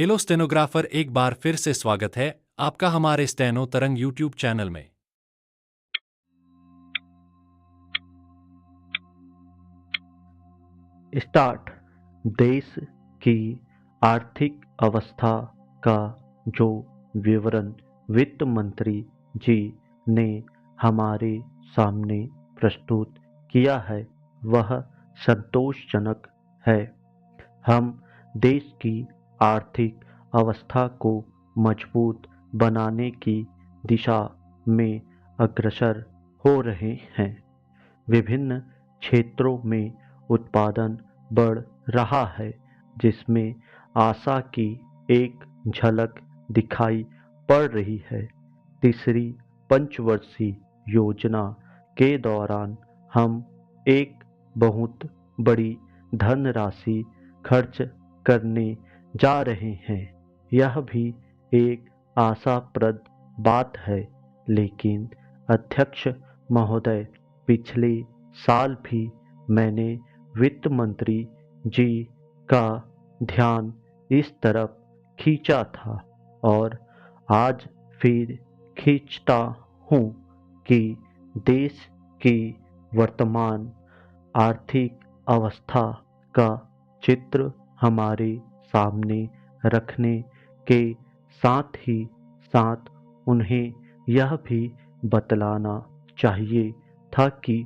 Hello stenographer, एक बार फिर से स्वागत है आपका हमारे स्टेनो तरंग यूट्यूब चैनल में। स्टार्ट। देश की आर्थिक अवस्था का जो विवरण वित्त मंत्री जी ने हमारे सामने प्रस्तुत किया है वह संतोषजनक है। हम देश की आर्थिक अवस्था को मजबूत बनाने की दिशा में अग्रसर हो रहे हैं। विभिन्न क्षेत्रों में उत्पादन बढ़ रहा है, जिसमें आशा की एक झलक दिखाई पड़ रही है। तीसरी पंचवर्षीय योजना के दौरान हम एक बहुत बड़ी धनराशि खर्च करने जा रहे हैं। यह भी एक आशाप्रद बात है, लेकिन अध्यक्ष महोदय, पिछले साल भी मैंने वित्त मंत्री जी का ध्यान इस तरफ खींचा था और आज फिर खींचता हूँ कि देश की वर्तमान आर्थिक अवस्था का चित्र हमारे सामने रखने के साथ ही साथ उन्हें यह भी बतलाना चाहिए था कि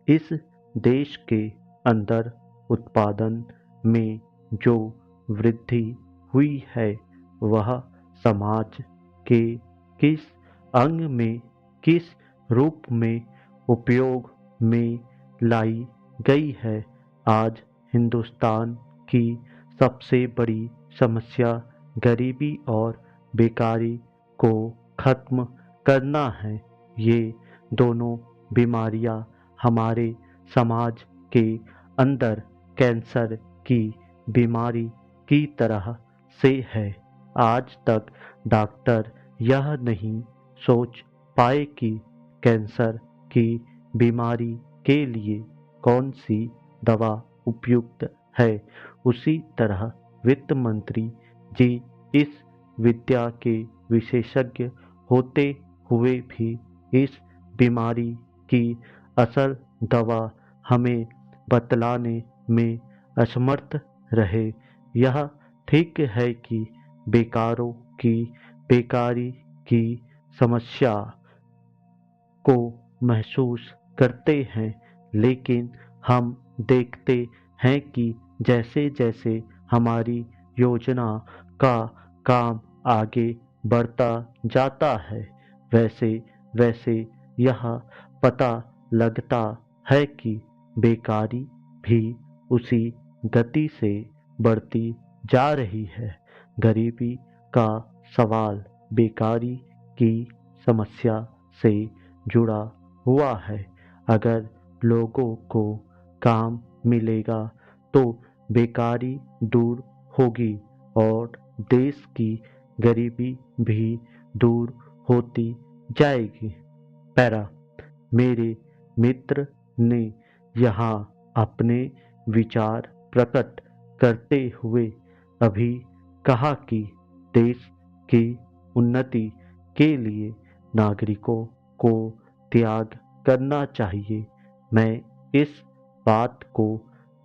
इस देश के अंदर उत्पादन में जो वृद्धि हुई है वह समाज के किस अंग में, किस रूप में उपयोग में लाई गई है। आज हिंदुस्तान की सबसे बड़ी समस्या गरीबी और बेकारी को खत्म करना है। ये दोनों बीमारियां हमारे समाज के अंदर कैंसर की बीमारी की तरह से है। आज तक डॉक्टर यह नहीं सोच पाए कि कैंसर की बीमारी के लिए कौन सी दवा उपयुक्त है। उसी तरह वित्त मंत्री जी इस विद्या के विशेषज्ञ होते हुए भी इस बीमारी की असल दवा हमें बतलाने में असमर्थ रहे। यह ठीक है कि बेकारों की बेकारी की समस्या को महसूस करते हैं, लेकिन हम देखते हैं कि जैसे जैसे हमारी योजना का काम आगे बढ़ता जाता है, वैसे वैसे यह पता लगता है कि बेकारी भी उसी गति से बढ़ती जा रही है। गरीबी का सवाल बेकारी की समस्या से जुड़ा हुआ है। अगर लोगों को काम मिलेगा तो बेकारी दूर होगी और देश की गरीबी भी दूर होती जाएगी। पैरा। मेरे मित्र ने यहाँ अपने विचार प्रकट करते हुए अभी कहा कि देश की उन्नति के लिए नागरिकों को त्याग करना चाहिए। मैं इस बात को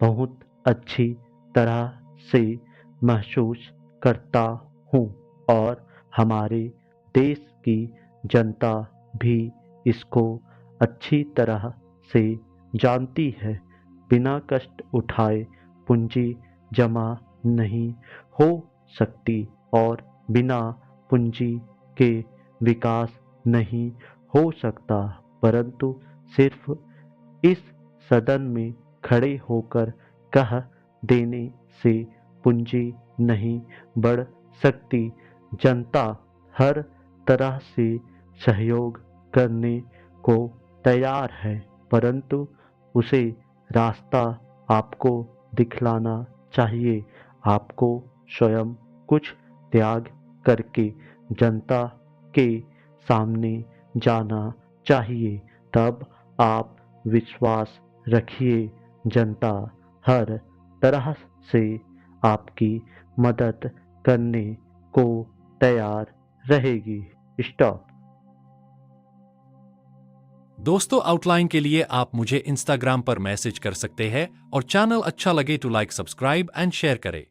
बहुत अच्छी तरह से महसूस करता हूँ और हमारे देश की जनता भी इसको अच्छी तरह से जानती है। बिना कष्ट उठाए पूंजी जमा नहीं हो सकती और बिना पूंजी के विकास नहीं हो सकता, परंतु सिर्फ इस सदन में खड़े होकर कह देने से पूंजी नहीं बढ़ सकती। जनता हर तरह से सहयोग करने को तैयार है, परंतु उसे रास्ता आपको दिखलाना चाहिए। आपको स्वयं कुछ त्याग करके जनता के सामने जाना चाहिए। तब आप विश्वास रखिए, जनता हर तरह से आपकी मदद करने को तैयार रहेगी। स्टॉप। दोस्तों, आउटलाइन के लिए आप मुझे इंस्टाग्राम पर मैसेज कर सकते हैं और चैनल अच्छा लगे तो लाइक, सब्सक्राइब एंड शेयर करें।